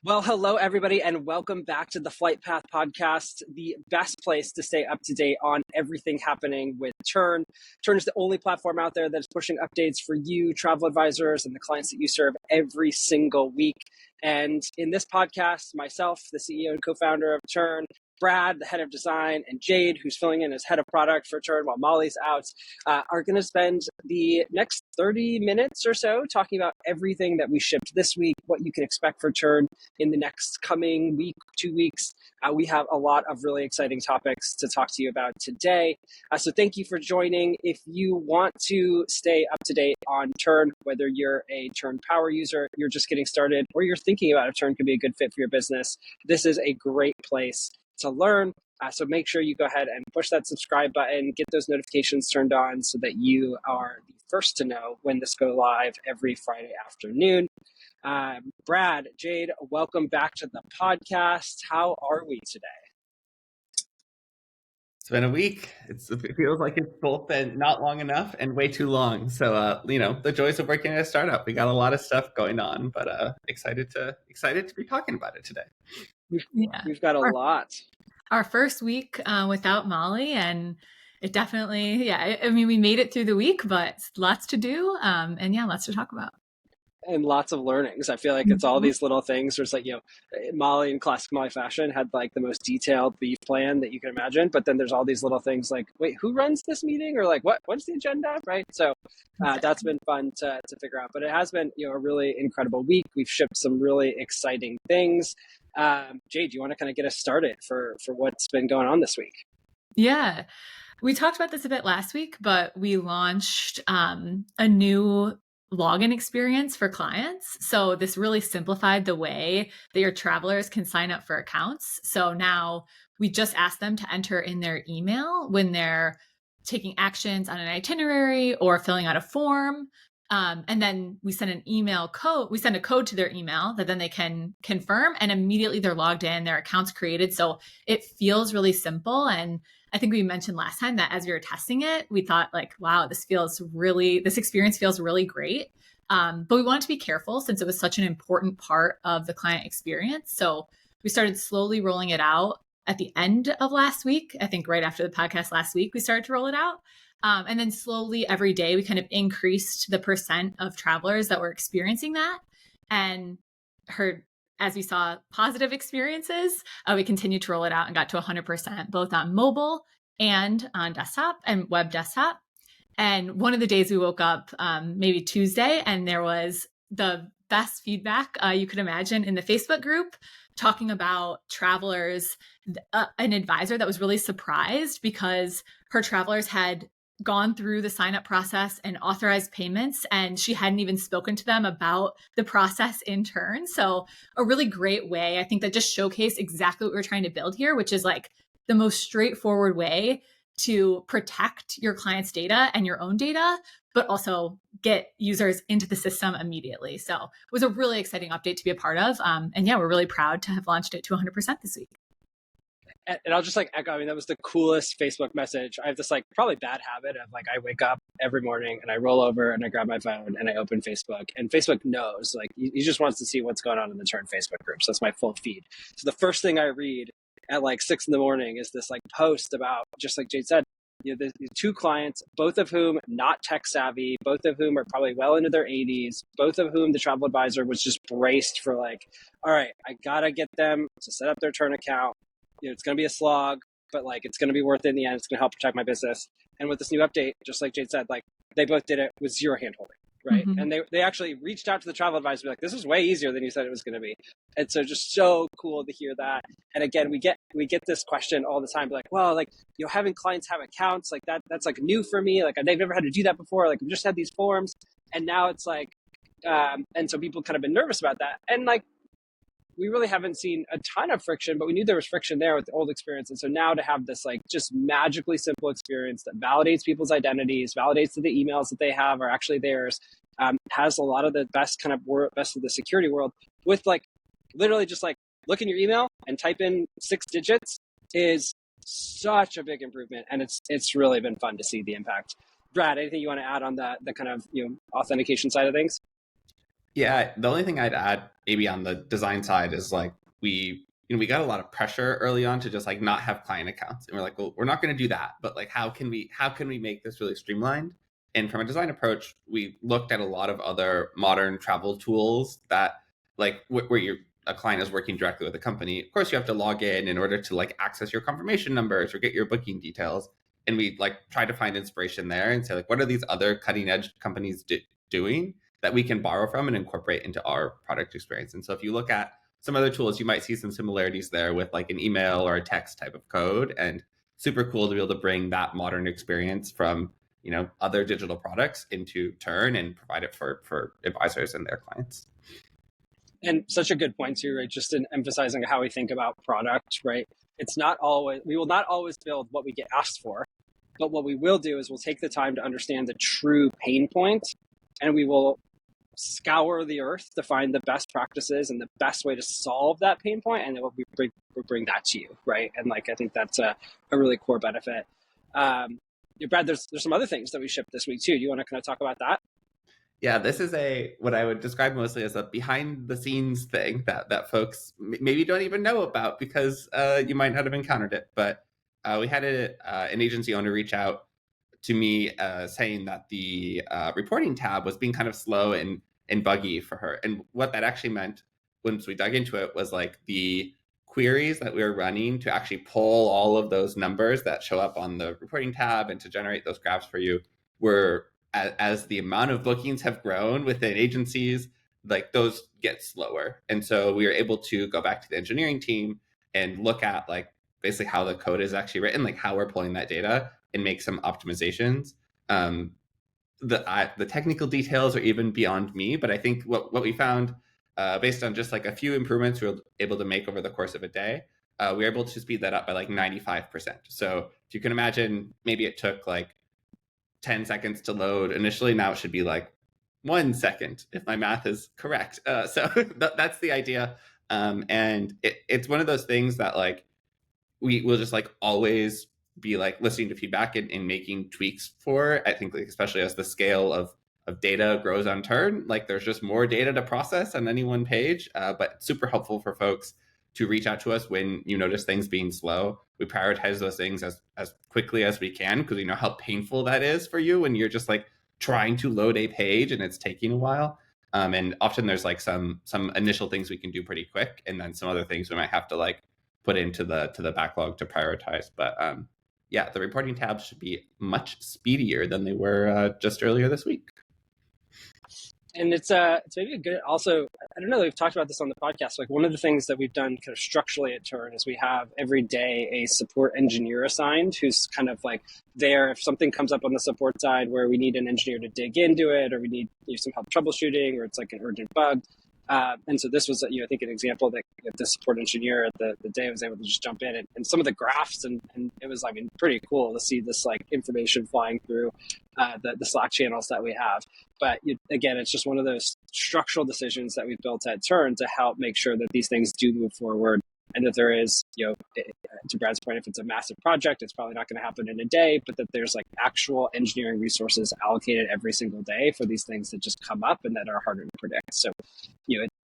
Well, hello, everybody, and welcome back to the Flight Path podcast, the best place to stay up to date on everything happening with Tern. Tern is the only platform out there that is pushing updates for you, travel advisors, and the clients that you serve every single week. And in this podcast, myself, the CEO and co-founder of Tern, Brad, the head of design, and Jade, who's filling in as head of product for Tern while Molly's out, are going to spend the next 30 minutes or so talking about everything that we shipped this week, what you can expect for Tern in the next coming week, 2 weeks. We have a lot of really exciting topics to talk to you about today. So thank you for joining. If you want to stay up to date on Tern, whether you're a Tern power user, you're just getting started, or you're thinking about if Tern could be a good fit for your business, this is a great place to learn. So make sure you go ahead and push that subscribe button, get those notifications turned on so that you are the first to know when this goes live every Friday afternoon. Brad, Jade, welcome back to the podcast. How are we today? It's been a week. It feels like it's both been not long enough and way too long. So, the joys of working at a startup. We got a lot of stuff going on, but excited to be talking about it today. We've got a lot. Our first week without Molly, and it definitely, we made it through the week, but lots to do, and lots to talk about. And lots of learnings. I feel like it's all these little things. There's Molly in classic Molly fashion had the most detailed beef plan that you can imagine. But then there's all these little things like, wait, who runs this meeting? Or what's the agenda? Right. So that's been fun to figure out. But it has been, a really incredible week. We've shipped some really exciting things. Jade, do you want to kind of get us started for what's been going on this week? Yeah. We talked about this a bit last week, but we launched a new login experience for clients. So this really simplified the way that your travelers can sign up for accounts. So now we just ask them to enter in their email when they're taking actions on an itinerary or filling out a form. And then we send an email code. We send a code to their email that then they can confirm, and immediately they're logged in, their account's created. So it feels really simple. And I think we mentioned last time that as we were testing it, we thought wow, this experience feels really great. But we wanted to be careful since it was such an important part of the client experience. So we started slowly rolling it out at the end of last week. I think right after the podcast last week, we started to roll it out. And then slowly every day, we kind of increased the percent of travelers that were experiencing that, and as we saw positive experiences, we continued to roll it out and got to 100%, both on mobile and on desktop and web desktop. And one of the days we woke up, maybe Tuesday, and there was the best feedback you could imagine in the Facebook group talking about travelers, an advisor that was really surprised because her travelers had gone through the sign-up process and authorized payments, and she hadn't even spoken to them about the process in Tern. So a really great way, I think, that just showcased exactly what we're trying to build here, which is the most straightforward way to protect your client's data and your own data, but also get users into the system immediately. So it was a really exciting update to be a part of. We're really proud to have launched it to 100% this week. And I'll just echo, that was the coolest Facebook message. I have this probably bad habit of I wake up every morning and I roll over and I grab my phone and I open Facebook, and Facebook knows he just wants to see what's going on in the Tern Facebook group. So that's my full feed. So the first thing I read at 6 a.m. is this post about, just like Jade said, the two clients, both of whom not tech savvy, both of whom are probably well into their 80s, both of whom the travel advisor was just braced for all right, I gotta get them to set up their Tern account. It's going to be a slog, but it's going to be worth it in the end. It's going to help protect my business. And with this new update, just like Jade said, they both did it with zero hand-holding, right? Mm-hmm. And they actually reached out to the travel advisor, this is way easier than you said it was going to be. And so just so cool to hear that. And again, we get this question all the time, having clients have accounts, that's new for me. I've never had to do that before. We've just had these forms, and now it's and so people kind of been nervous about that. And we really haven't seen a ton of friction, but we knew there was friction there with the old experience. And so now to have this just magically simple experience that validates people's identities, validates that the emails that they have are actually theirs, has a lot of the best best of the security world with literally just look in your email and type in 6 digits is such a big improvement. And it's really been fun to see the impact. Brad, anything you want to add on the kind of authentication side of things? Yeah, the only thing I'd add maybe on the design side is like we got a lot of pressure early on to just like not have client accounts. And we're like, well, we're not going to do that, but like how can we make this really streamlined? And from a design approach, we looked at a lot of other modern travel tools that like where a client is working directly with a company. Of course, you have to log in order to like access your confirmation numbers or get your booking details. And we like try to find inspiration there and say like, what are these other cutting edge companies doing that we can borrow from and incorporate into our product experience? And so if you look at some other tools, you might see some similarities there with like an email or a text type of code, and super cool to be able to bring that modern experience from other digital products into Tern and provide it for advisors and their clients. And such a good point too, right? Just in emphasizing how we think about product, right? We will not always build what we get asked for, but what we will do is we'll take the time to understand the true pain point, and we will scour the earth to find the best practices and the best way to solve that pain point, and then we'll bring that to you, right? And like I think that's a really core benefit. Brad, there's some other things that we shipped this week too. Do you want to kind of talk about that? Yeah, this is what I would describe mostly as a behind the scenes thing that folks maybe don't even know about because you might not have encountered it. But we had an agency owner reach out to me saying that the reporting tab was being kind of slow and buggy for her. And what that actually meant once we dug into it was like the queries that we were running to actually pull all of those numbers that show up on the reporting tab and to generate those graphs for you were, as the amount of bookings have grown within agencies, like those get slower. And so we were able to go back to the engineering team and look at like basically how the code is actually written, like how we're pulling that data and make some optimizations. The technical details are even beyond me, but I think what we found based on just like a few improvements we were able to make over the course of a day, we were able to speed that up by like 95%. So if you can imagine, maybe it took like 10 seconds to load initially. Now it should be like 1 second, if my math is correct. So that's the idea. And it's one of those things that like we will just like always be like listening to feedback and making tweaks for. I think like, especially as the scale of data grows on Tern, like there's just more data to process on any one page, but super helpful for folks to reach out to us when you notice things being slow. We prioritize those things as quickly as we can because we know how painful that is for you when you're just like trying to load a page and it's taking a while. And often there's like some initial things we can do pretty quick, and then some other things we might have to like put into the backlog to prioritize. But yeah, the reporting tabs should be much speedier than they were just earlier this week. And it's maybe a good, also, I don't know that we've talked about this on the podcast. Like one of the things that we've done kind of structurally at Tern is we have every day a support engineer assigned who's kind of like there if something comes up on the support side where we need an engineer to dig into it, or we need some help troubleshooting, or it's like an urgent bug. And so this was, I think, an example that the support engineer at the day was able to just jump in and some of the graphs, and it was, I mean, pretty cool to see this like information flying through the Slack channels that we have. But again, it's just one of those structural decisions that we've built at Tern to help make sure that these things do move forward, and that there is, to Brad's point, if it's a massive project, it's probably not going to happen in a day, but that there's like actual engineering resources allocated every single day for these things that just come up and that are harder to predict. So,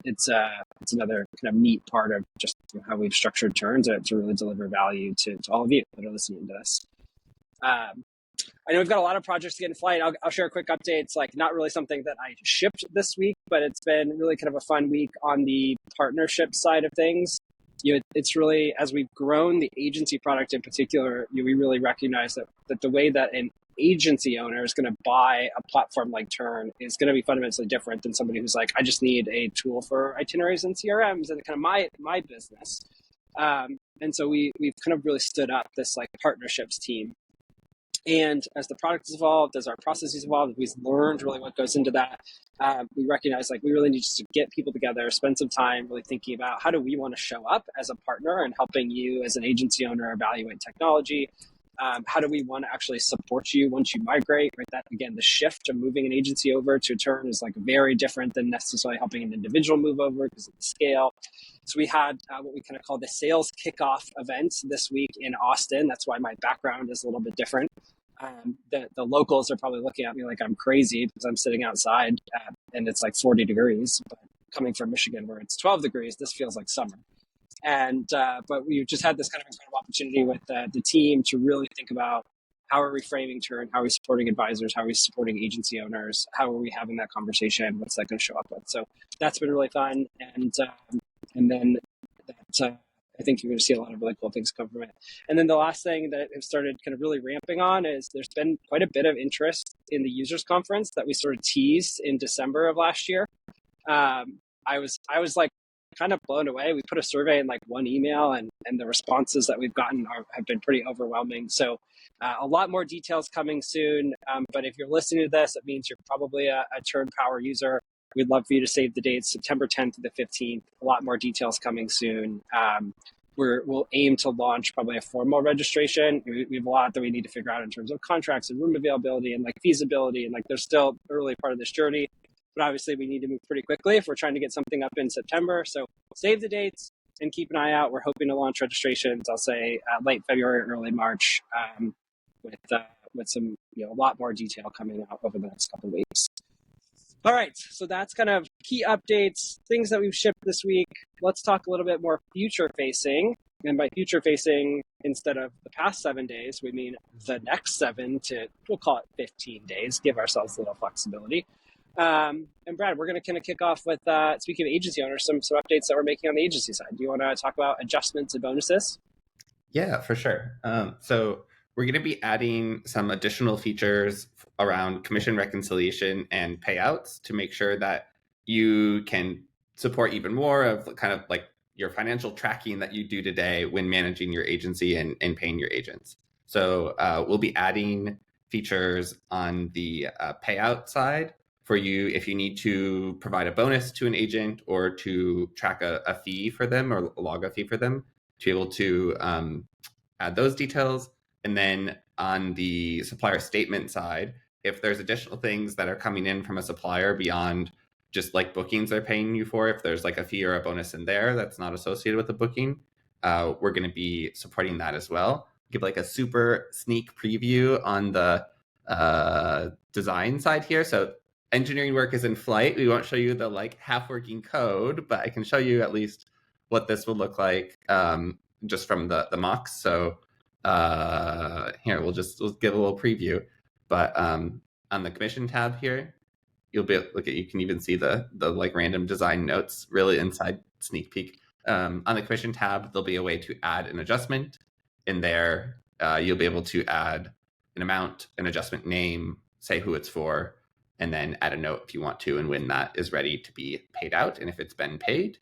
it's another kind of neat part of just how we've structured Tern to really deliver value to all of you that are listening to this. I know we've got a lot of projects to get in flight. I'll share a quick update. It's like not really something that I shipped this week, but it's been really kind of a fun week on the partnership side of things. It's really, as we've grown the agency product in particular, we really recognize that the way that an agency owner is going to buy a platform like Tern is going to be fundamentally different than somebody who's like, I just need a tool for itineraries and CRMs and kind of my business. And so we've kind of really stood up this like partnerships team. And as the product has evolved, as our processes evolved, we've learned really what goes into that. We recognize like we really need to get people together, spend some time really thinking about how do we want to show up as a partner and helping you as an agency owner evaluate technology. How do we want to actually support you once you migrate, right? That, again, the shift of moving an agency over to Tern is like very different than necessarily helping an individual move over because of the scale. So we had what we kind of call the sales kickoff event this week in Austin. That's why my background is a little bit different. The locals are probably looking at me like I'm crazy because I'm sitting outside and it's like 40 degrees. But coming from Michigan where it's 12 degrees, this feels like summer. And but we've just had this kind of incredible opportunity with the team to really think about how are we framing Tern, how are we supporting advisors, how are we supporting agency owners, how are we having that conversation, what's that going to show up with. So that's been really fun. And then that I think you're going to see a lot of really cool things come from it. And then the last thing that have started kind of really ramping on is there's been quite a bit of interest in the users conference that we sort of teased in December of last year. I was like kind of blown away. We put a survey in like one email, and the responses that we've gotten have been pretty overwhelming. So a lot more details coming soon. But if you're listening to this, it means you're probably a Tern Power user. We'd love for you to save the dates, September 10th to the 15th. A lot more details coming soon. We'll aim to launch probably a formal registration. We have a lot that we need to figure out in terms of contracts and room availability and like feasibility. And like there's still early part of this journey. But obviously, we need to move pretty quickly if we're trying to get something up in September. So save the dates and keep an eye out. We're hoping to launch registrations, I'll say, late February, early March, with some a lot more detail coming out over the next couple of weeks. All right, so that's kind of key updates, things that we've shipped this week. Let's talk a little bit more future-facing. And by future-facing, instead of the past 7 days, we mean the next 7 to, we'll call it 15 days, give ourselves a little flexibility. And Brad, we're going to kind of kick off with, speaking of agency owners, some updates that we're making on the agency side. Do you want to talk about adjustments and bonuses? Yeah, for sure. So we're going to be adding some additional features around commission reconciliation and payouts to make sure that you can support even more of kind of like your financial tracking that you do today when managing your agency and paying your agents. So we'll be adding features on the payout side for you if you need to provide a bonus to an agent or to track a fee for them or log a fee for them, to be able to add those details. And then on the supplier statement side, if there's additional things that are coming in from a supplier beyond just like bookings they're paying you for, if there's like a fee or a bonus in there that's not associated with the booking, we're going to be supporting that as well. Give like a super sneak preview on the design side here. So engineering work is in flight. We won't show you the like half working code, but I can show you at least what this will look like just from the mocks. So here, we'll give a little preview. But on the commission tab here, you'll be able to look at, you can even see the like random design notes really inside sneak peek. On the commission tab, there'll be a way to add an adjustment. In there, you'll be able to add an amount, an adjustment name, say who it's for, and then add a note if you want to, and when that is ready to be paid out and if it's been paid.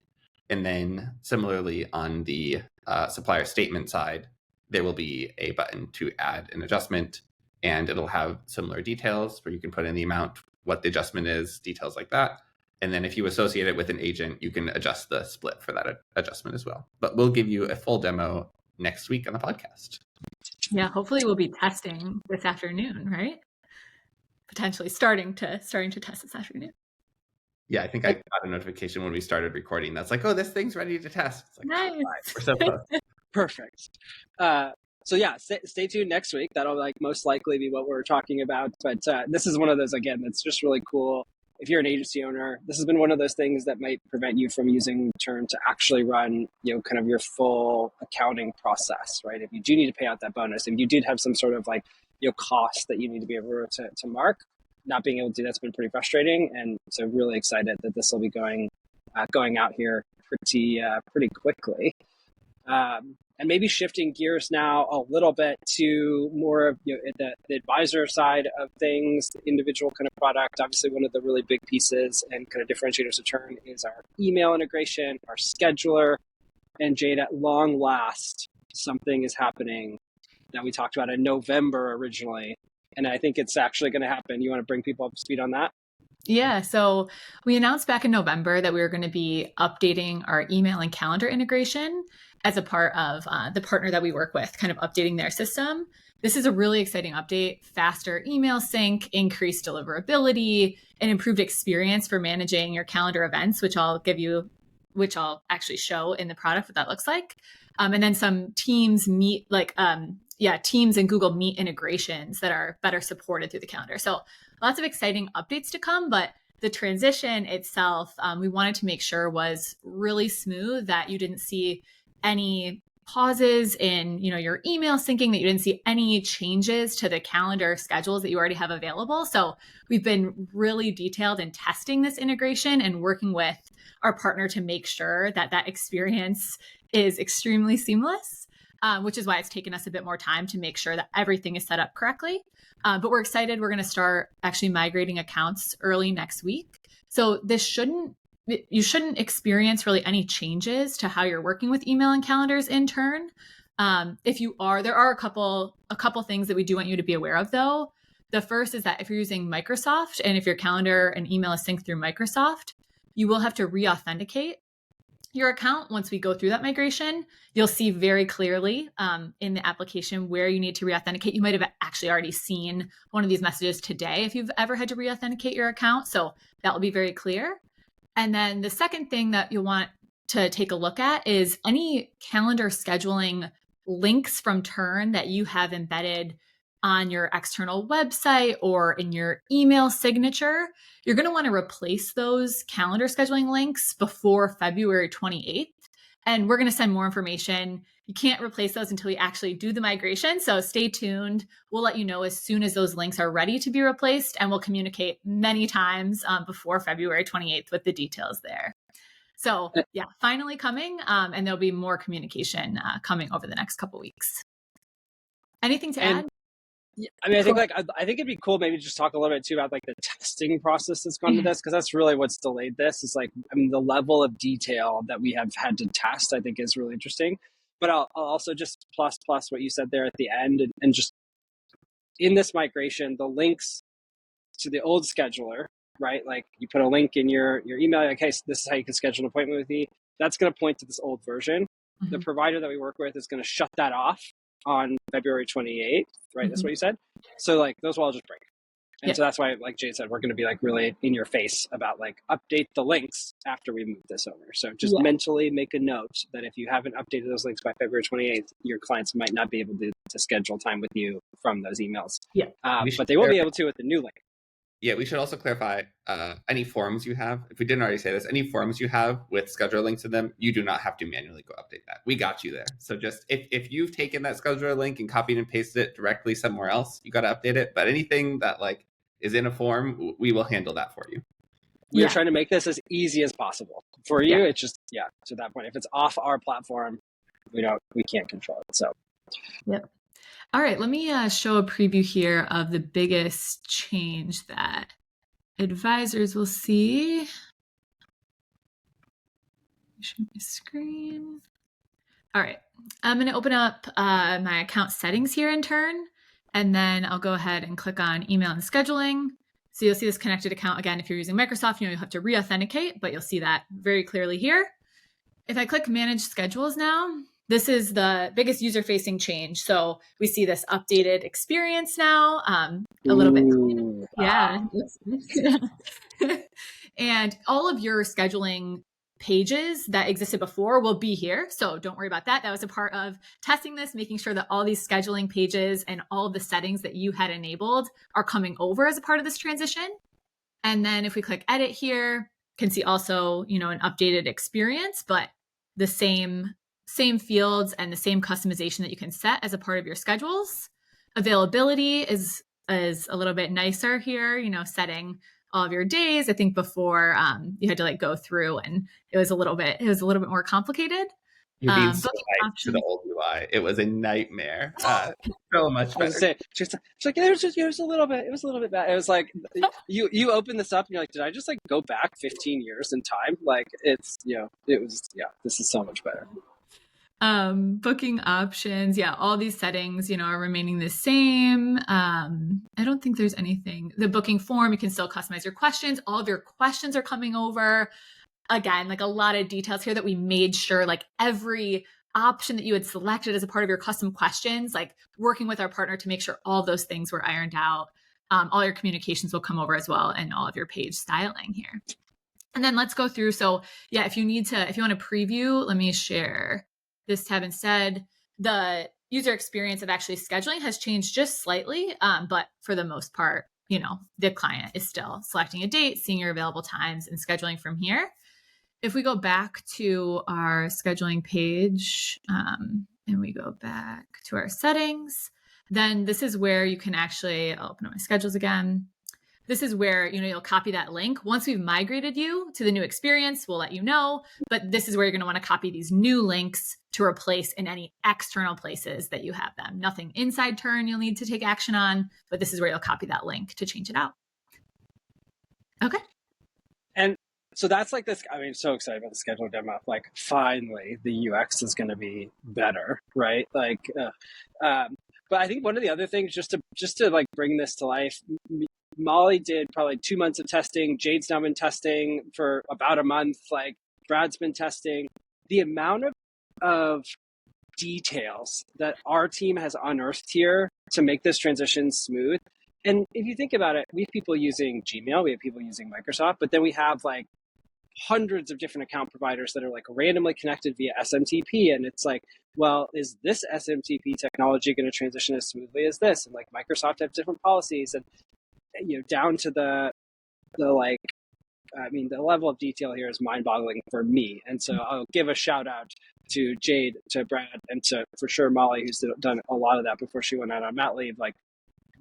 And then similarly on the supplier statement side, there will be a button to add an adjustment, and it'll have similar details where you can put in the amount, what the adjustment is, details like that. And then if you associate it with an agent, you can adjust the split for that adjustment as well. But we'll give you a full demo next week on the podcast. Yeah, hopefully we'll be testing this afternoon, right? Potentially starting to test this afternoon. Yeah, I think I got a notification when we started recording. That's like, oh, this thing's ready to test. It's like, nice. We're so close. Perfect. So yeah, stay tuned next week. That'll like most likely be what we're talking about. But this is one of those, again, that's just really cool. If you're an agency owner, this has been one of those things that might prevent you from using Tern to actually run, kind of your full accounting process, right? If you do need to pay out that bonus, if you did have some sort of like, cost that you need to be able to mark, not being able to do that's been pretty frustrating. And so really excited that this will be going out here pretty quickly. And maybe shifting gears now a little bit to more of the advisor side of things, the individual kind of product. Obviously, one of the really big pieces and kind of differentiators of Tern is our email integration, our scheduler. And Jade, at long last, something is happening that we talked about in November originally. And I think it's actually going to happen. You want to bring people up to speed on that? Yeah, so we announced back in November that we were going to be updating our email and calendar integration as a part of the partner that we work with, kind of updating their system. This is a really exciting update, faster email sync, increased deliverability, and improved experience for managing your calendar events, which I'll actually show in the product what that looks like. And then some Teams Meet, Teams and Google Meet integrations that are better supported through the calendar. So lots of exciting updates to come, but the transition itself, we wanted to make sure was really smooth, that you didn't see any pauses in, your email syncing, that you didn't see any changes to the calendar schedules that you already have available. So we've been really detailed in testing this integration and working with our partner to make sure that that experience is extremely seamless, which is why it's taken us a bit more time to make sure that everything is set up correctly. But we're excited. We're going to start actually migrating accounts early next week. So you shouldn't experience really any changes to how you're working with email and calendars in Tern. If you are, there are a couple things that we do want you to be aware of, though. The first is that if you're using Microsoft and if your calendar and email is synced through Microsoft, you will have to re-authenticate your account. Once we go through that migration, you'll see very clearly in the application where you need to re-authenticate. You might have actually already seen one of these messages today if you've ever had to re-authenticate your account. So that will be very clear. And then the second thing that you'll want to take a look at is any calendar scheduling links from Tern that you have embedded on your external website or in your email signature. You're going to want to replace those calendar scheduling links before February 28th. And we're going to send more information. You can't replace those until we actually do the migration. So stay tuned. We'll let you know as soon as those links are ready to be replaced, and we'll communicate many times before February 28th with the details there. So yeah, finally coming, and there'll be more communication coming over the next couple weeks. Anything to add? Yeah, I mean, I think it'd be cool maybe just talk a little bit too about like the testing process that's gone to this, because that's really what's delayed this. Is like, I mean, the level of detail that we have had to test, I think, is really interesting. But I'll also just plus what you said there at the end, and just in this migration, the links to the old scheduler, right? Like you put a link in your email, like, hey, so this is how you can schedule an appointment with me. That's going to point to this old version. Mm-hmm. The provider that we work with is going to shut that off on February 28th, right? Mm-hmm. That's what you said. So like those will all just break. And so that's why, like Jade said, we're going to be like really in your face about like update the links after we move this over. So just mentally make a note that if you haven't updated those links by February 28th, your clients might not be able to schedule time with you from those emails. Yeah, but they will be able to with the new link. Yeah, we should also clarify any forms you have. If we didn't already say this, any forms you have with scheduler links in them, you do not have to manually go update that. We got you there. So just if you've taken that scheduler link and copied and pasted it directly somewhere else, you got to update it. But anything that like is in a form, we will handle that for you. We're trying to make this as easy as possible for you. It's just, to that point, if it's off our platform, we can't control it. So, yep. All right, let me show a preview here of the biggest change that advisors will see. Show my screen. All right, I'm going to open up my account settings here in Tern, and then I'll go ahead and click on email and scheduling. So you'll see this connected account. Again, if you're using Microsoft, you'll have to re-authenticate, but you'll see that very clearly here. If I click manage schedules now, this is the biggest user-facing change. So we see this updated experience now, a little bit. Yeah. And all of your scheduling pages that existed before will be here. So don't worry about that. That was a part of testing this, making sure that all these scheduling pages and all of the settings that you had enabled are coming over as a part of this transition. And then if we click edit here, you can see also, an updated experience, but the same fields and the same customization that you can set as a part of your schedules. Availability is a little bit nicer here, setting all of your days. I think before you had to like go through, and it was a little bit more complicated. You're being so nice to the old UI. It was a nightmare. So much better. She's like, it was a little bit bad. It was like, you open this up and you're like, did I just like go back 15 years in time? Like this is so much better. Booking options. Yeah. All these settings, are remaining the same. I don't think there's anything. The booking form, you can still customize your questions. All of your questions are coming over. Again, like a lot of details here that we made sure like every option that you had selected as a part of your custom questions, like working with our partner to make sure all those things were ironed out. All your communications will come over as well, and all of your page styling here. And then let's go through. So yeah, if you want to preview, let me share this tab instead. The user experience of actually scheduling has changed just slightly, but for the most part, the client is still selecting a date, seeing your available times, and scheduling from here. If we go back to our scheduling page and we go back to our settings, then this is where you can actually, I'll open up my schedules again. This is where, you'll copy that link. Once we've migrated you to the new experience, we'll let you know. But this is where you're going to want to copy these new links to replace in any external places that you have them. Nothing inside Tern you'll need to take action on, but this is where you'll copy that link to change it out. Okay. And so that's like this, so excited about the schedule demo. Like, finally, the UX is going to be better, right? But I think one of the other things, just to like bring this to life, Molly did probably 2 months of testing. Jade's now been testing for about a month. Like, Brad's been testing. The amount of details that our team has unearthed here to make this transition smooth. And if you think about it, we have people using Gmail, we have people using Microsoft, but then we have like hundreds of different account providers that are like randomly connected via SMTP. And it's like, well, is this SMTP technology going to transition as smoothly as this? And like, Microsoft have different policies, and down to the level of detail here is mind-boggling for me. And so I'll give a shout out to Jade, to Brad, and to, for sure, Molly, who's done a lot of that before she went out on mat leave. Like,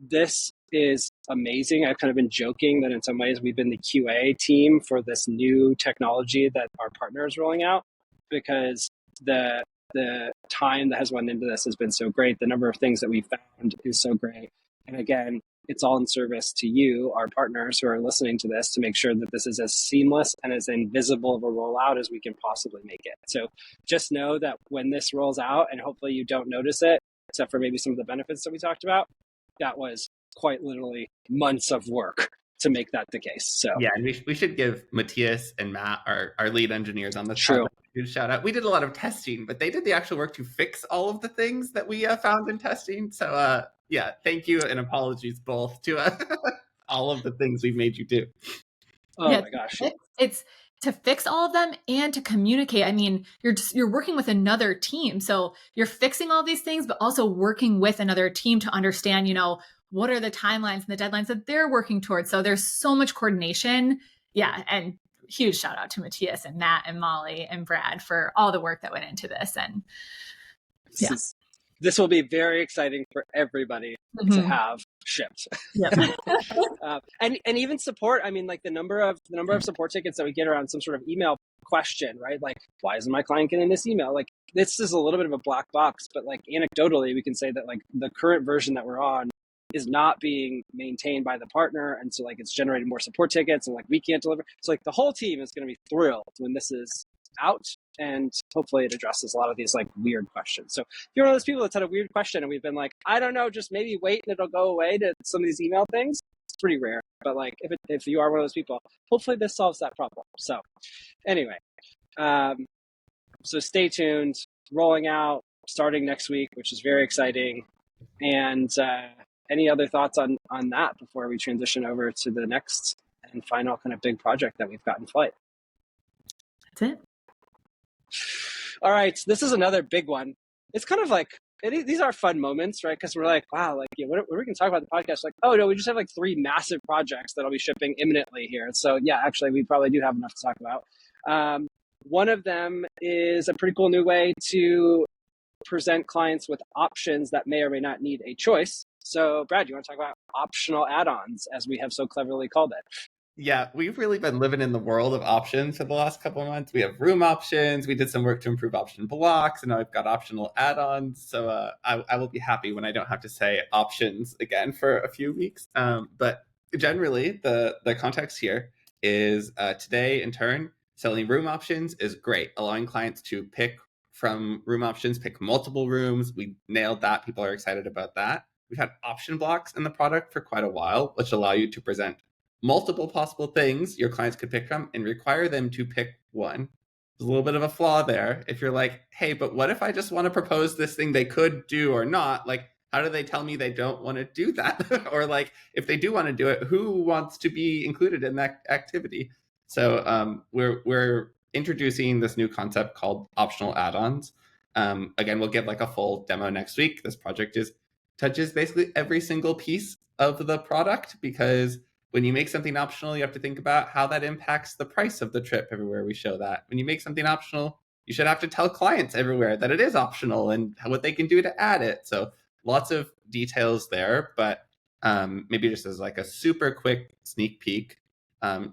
this is amazing. I've kind of been joking that in some ways we've been the QA team for this new technology that our partner is rolling out, because the time that has went into this has been so great. The number of things that we've found is so great. And again, it's all in service to you, our partners who are listening to this, to make sure that this is as seamless and as invisible of a rollout as we can possibly make it. So just know that when this rolls out, and hopefully you don't notice it, except for maybe some of the benefits that we talked about, that was quite literally months of work to make that the case. So yeah, and we should give Matthias and Matt, our lead engineers on this True. project, a shout out. We did a lot of testing, but they did the actual work to fix all of the things that we found in testing. So yeah, thank you and apologies both to all of the things we've made you do. Oh my gosh. It's to fix all of them and to communicate. I mean, you're working with another team. So you're fixing all these things, but also working with another team to understand, what are the timelines and the deadlines that they're working towards. So there's so much coordination. Yeah. And huge shout out to Matthias and Matt and Molly and Brad for all the work that went into this. And yeah. This will be very exciting for everybody to have shipped. Yep. And even support. I mean, like the number of support tickets that we get around some sort of email question, right? Like, why isn't my client getting this email? Like, this is a little bit of a black box, but like anecdotally, we can say that like the current version that we're on is not being maintained by the partner. And so like it's generated more support tickets, and like we can't deliver. So like the whole team is going to be thrilled when this is out, and hopefully it addresses a lot of these like weird questions. So if you're one of those people that's had a weird question and we've been like, I don't know, just maybe wait and it'll go away to some of these email things, it's pretty rare. But like if you are one of those people, hopefully this solves that problem. So anyway, so stay tuned, rolling out starting next week, which is very exciting. And any other thoughts on that before we transition over to the next and final kind of big project that we've got in flight? That's it. All right, so this is another big one. It's kind of like, these are fun moments, right? Because we're like, wow, like, what are we going to talk about the podcast? Like, oh no, we just have like 3 massive projects that'll be shipping imminently here. So yeah, actually, we probably do have enough to talk about. One of them is a pretty cool new way to present clients with options that may or may not need a choice. So Brad, you want to talk about optional add-ons, as we have so cleverly called it? Yeah, we've really been living in the world of options for the last couple of months. We have room options. We did some work to improve option blocks, and now we've got optional add-ons. So I will be happy when I don't have to say options again for a few weeks. But generally, the context here is today in Tern, selling room options is great, allowing clients to pick from room options, pick multiple rooms. We nailed that. People are excited about that. We've had option blocks in the product for quite a while, which allow you to present multiple possible things your clients could pick from and require them to pick one. There's a little bit of a flaw there. If you're like, hey, but what if I just want to propose this thing they could do or not? Like, how do they tell me they don't want to do that? Or like, if they do want to do it, who wants to be included in that activity? So we're introducing this new concept called optional add-ons. Again, we'll give like a full demo next week. This project touches basically every single piece of the product, because when you make something optional, you have to think about how that impacts the price of the trip everywhere we show that. When you make something optional, you should have to tell clients everywhere that it is optional and what they can do to add it. So lots of details there, but maybe just as like a super quick sneak peek,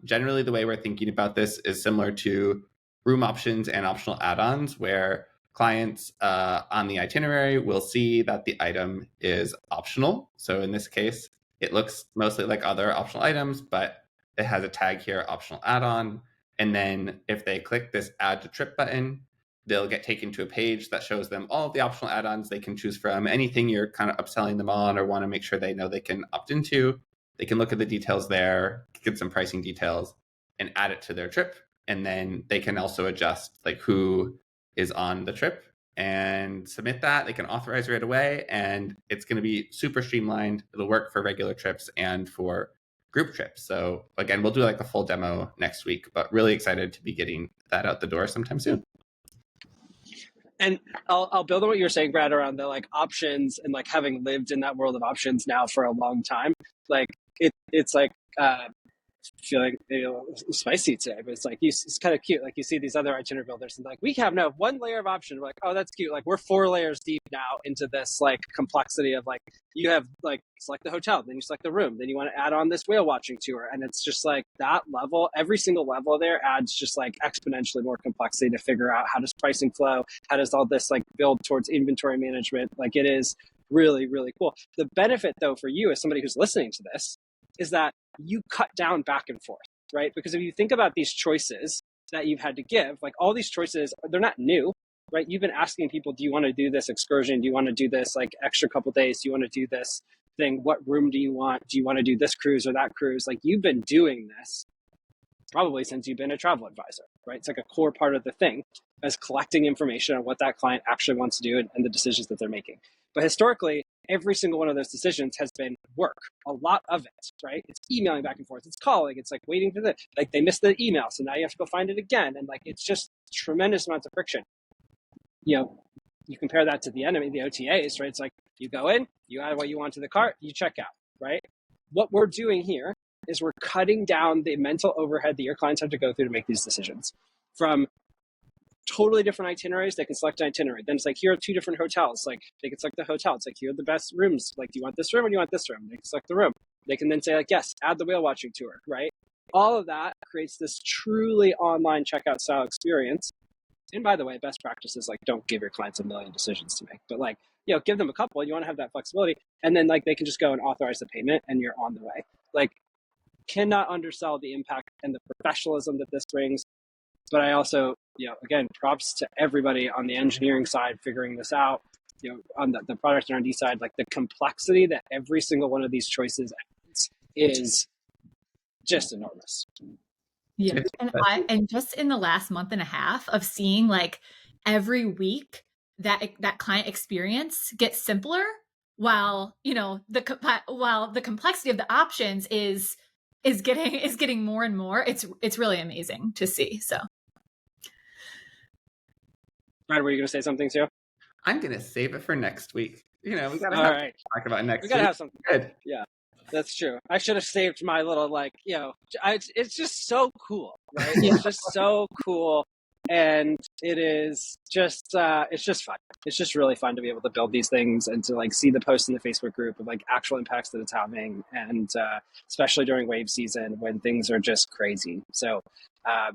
generally the way we're thinking about this is similar to room options and optional add-ons, where clients on the itinerary will see that the item is optional. So in this case, it looks mostly like other optional items, but it has a tag here, optional add-on. And then if they click this add to trip button, they'll get taken to a page that shows them all of the optional add-ons they can choose from, anything you're kind of upselling them on or want to make sure they know they can opt into. They can look at the details there, get some pricing details, and add it to their trip. And then they can also adjust like who is on the trip and submit that. They can authorize right away, and it's going to be super streamlined. It'll work for regular trips and for group trips. So again, we'll do like a full demo next week, but really excited to be getting that out the door sometime soon. And I'll build on what you were saying, Brad, around the like options and like having lived in that world of options now for a long time. Like it's like feeling spicy today, but it's like it's kind of cute. Like you see these other itinerary builders and like we have no one layer of option. We're like, oh, that's cute. Like we're 4 layers deep now into this like complexity of like you have like select the hotel, then you select the room, then you want to add on this whale watching tour, and it's just like that level. Every single level there adds just like exponentially more complexity to figure out how does pricing flow, how does all this like build towards inventory management. Like it is really, really cool. The benefit though for you as somebody who's listening to this is that you cut down back and forth, right? Because if you think about these choices that you've had to give, like all these choices, they're not new, right? You've been asking people, do you want to do this excursion? Do you want to do this like extra couple days? Do you want to do this thing? What room do you want? Do you want to do this cruise or that cruise? Like you've been doing this probably since you've been a travel advisor, right? It's like a core part of the thing as collecting information on what that client actually wants to do and the decisions that they're making. But historically, every single one of those decisions has been work, a lot of it, right? It's emailing back and forth, it's calling, it's like waiting for like they missed the email, so now you have to go find it again. And like, it's just tremendous amounts of friction. You know, you compare that to the enemy, the OTAs, right? It's like you go in, you add what you want to the cart, you check out, right? What we're doing here is we're cutting down the mental overhead that your clients have to go through to make these decisions. From totally different itineraries, they can select an itinerary. Then it's like, here are 2 different hotels. Like they can select the hotel. It's like, here are the best rooms. Like, do you want this room or do you want this room? They can select the room. They can then say like, yes, add the whale watching tour, right? All of that creates this truly online checkout style experience. And by the way, best practice is like, don't give your clients a million decisions to make, but like, you know, give them a couple. You want to have that flexibility. And then like, they can just go and authorize the payment and you're on the way. Like, cannot undersell the impact and the professionalism that this brings. But I also, you know, again, props to everybody on the engineering side figuring this out, you know, on the product and R&D side, like the complexity that every single one of these choices adds is just enormous. Yeah. And just in the last month and a half of seeing like every week that client experience gets simpler while, you know, the complexity of the options is getting more and more. It's really amazing to see. So Brad, were you going to say something too? I'm going to save it for next week. You know, we got to talk about next week. We got to have something. Good. Yeah, that's true. I should have saved my little, like, you know, it's just so cool, right? Yeah. It's just so cool. And it is just, it's just fun. It's just really fun to be able to build these things and to like see the posts in the Facebook group of like actual impacts that it's having. And especially during wave season when things are just crazy. So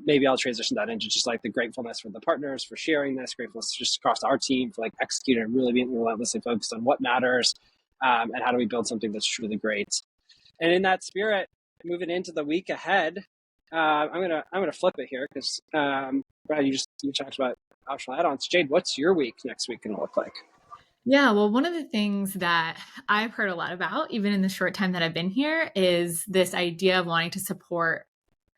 maybe I'll transition that into just like the gratefulness for the partners for sharing this, gratefulness just across our team for like executing and really being relentlessly focused on what matters and how do we build something that's truly great. And in that spirit, moving into the week ahead, I'm gonna flip it here because Brad, you talked about optional add-ons. Jade, what's your week next week going to look like? Yeah, well, one of the things that I've heard a lot about, even in the short time that I've been here, is this idea of wanting to support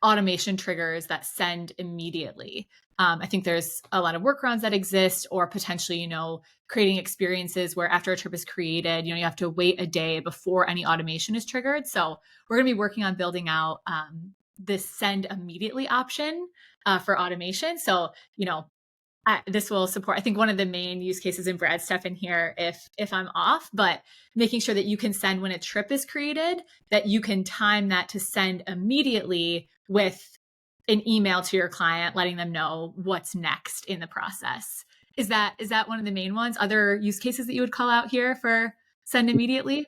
automation triggers that send immediately. I think there's a lot of workarounds that exist, or potentially, you know, creating experiences where after a trip is created, you know, you have to wait a day before any automation is triggered. So we're going to be working on building out this send immediately option for automation. So, you know, this will support, I think, one of the main use cases in Brad's stuff in here, if I'm off, but making sure that you can send when a trip is created, that you can time that to send immediately with an email to your client, letting them know what's next in the process. Is that one of the main ones? Other use cases that you would call out here for send immediately?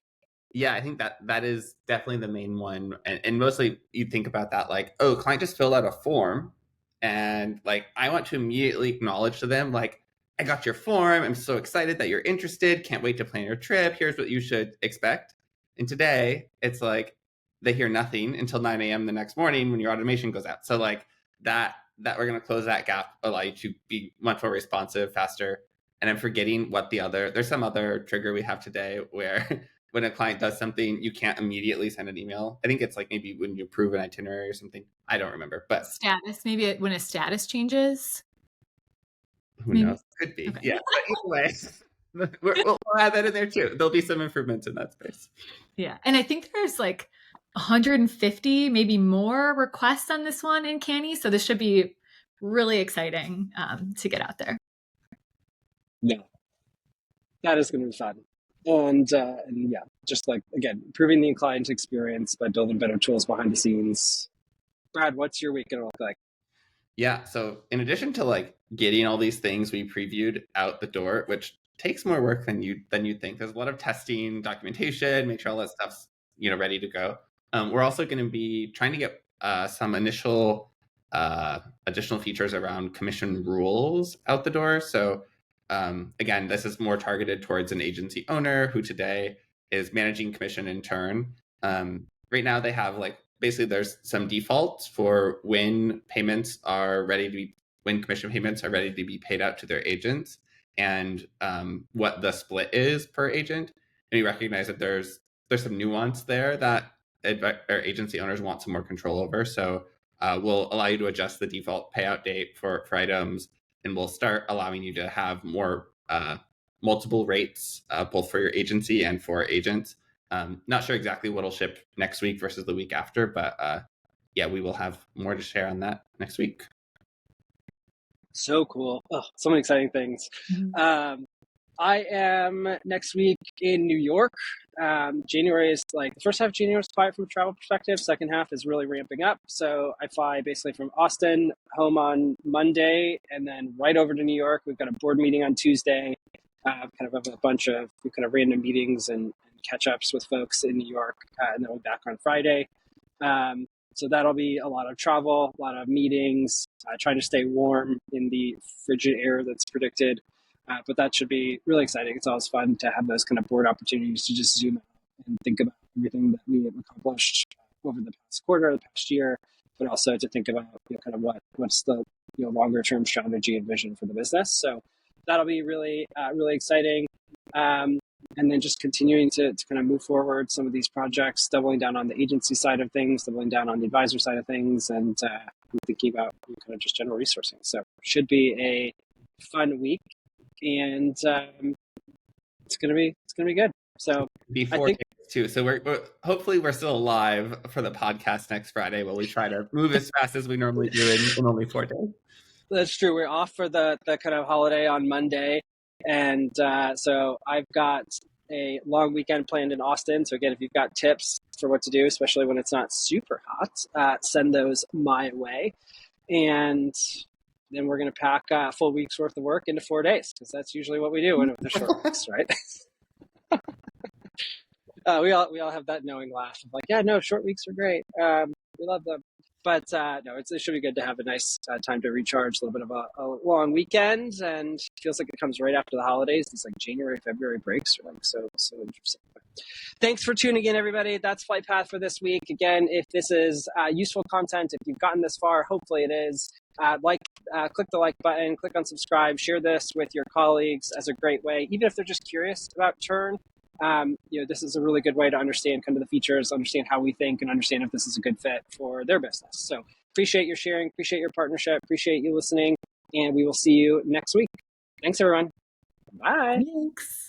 Yeah, I think that is definitely the main one. And mostly you think about that like, oh, client just filled out a form and like, I want to immediately acknowledge to them, like, I got your form. I'm so excited that you're interested. Can't wait to plan your trip. Here's what you should expect. And today it's like, they hear nothing until 9 a.m. the next morning when your automation goes out. So like that we're going to close that gap, allow you to be much more responsive, faster. And I'm forgetting what there's some other trigger we have today where when a client does something, you can't immediately send an email. I think it's like maybe when you approve an itinerary or something. I don't remember, but Status, maybe when a status changes. who Maybe. knows? Could be. Okay. Yeah. But either way, we'll add that in there too. There'll be some improvements in that space. Yeah. And I think there's like 150, maybe more requests on this one in Canny. So this should be really exciting to get out there. Yeah, that is going to be fun. And yeah, just like, again, improving the client experience by building better tools behind the scenes. Brad, what's your week going to look like? Yeah. So in addition to like getting all these things we previewed out the door, which takes more work than you think. There's a lot of testing, documentation, make sure all that stuff's ready to go. We're also going to be trying to get some initial additional features around commission rules out the door. So again, this is more targeted towards an agency owner who today is managing commission in Tern. Right now they have like, basically there's some defaults for when commission payments are ready to be paid out to their agents and what the split is per agent. And we recognize that there's some nuance there that our agency owners want some more control over. So we'll allow you to adjust the default payout date for items, and we'll start allowing you to have more multiple rates, both for your agency and for agents. Not sure exactly what'll ship next week versus the week after, but yeah, we will have more to share on that next week. So cool. Oh, so many exciting things. Mm-hmm. I am next week in New York. January is like, the first half of January is quiet from a travel perspective. Second half is really ramping up. So I fly basically from Austin home on Monday and then right over to New York. We've got a board meeting on Tuesday, kind of a bunch of kind of random meetings and catch-ups with folks in New York. And then we'll be back on Friday. So that'll be a lot of travel, a lot of meetings, trying to stay warm in the frigid air that's predicted. But that should be really exciting. It's always fun to have those kind of board opportunities to just zoom out and think about everything that we have accomplished over the past quarter, the past year, but also to think about kind of what's the longer term strategy and vision for the business. So that'll be really really exciting. And then just continuing to kind of move forward some of these projects, doubling down on the agency side of things, doubling down on the advisor side of things, and thinking about kind of just general resourcing. So should be a fun week. And it's gonna be good. So before I think too. So we're hopefully we're still alive for the podcast next Friday, while we try to move as fast as we normally do in only 4 days. That's true. We're off for the kind of holiday on Monday, and so I've got a long weekend planned in Austin. So again, if you've got tips for what to do, especially when it's not super hot, send those my way. And then we're going to pack a full week's worth of work into 4 days, because that's usually what we do when it's short weeks, right? We all have that knowing laugh of like, yeah, no, short weeks are great. We love them. But no, it should be good to have a nice time to recharge, a little bit of a long weekend, and it feels like it comes right after the holidays. These like January, February breaks are like so interesting. Thanks for tuning in, everybody. That's Flight Path for this week. Again, if this is useful content, if you've gotten this far, hopefully it is. Click the like button, click on subscribe, share this with your colleagues as a great way, even if they're just curious about Tern. This is a really good way to understand kind of the features, understand how we think, and understand if this is a good fit for their business. So appreciate your sharing, appreciate your partnership, appreciate you listening, and we will see you next week. Thanks, everyone. Bye. Thanks.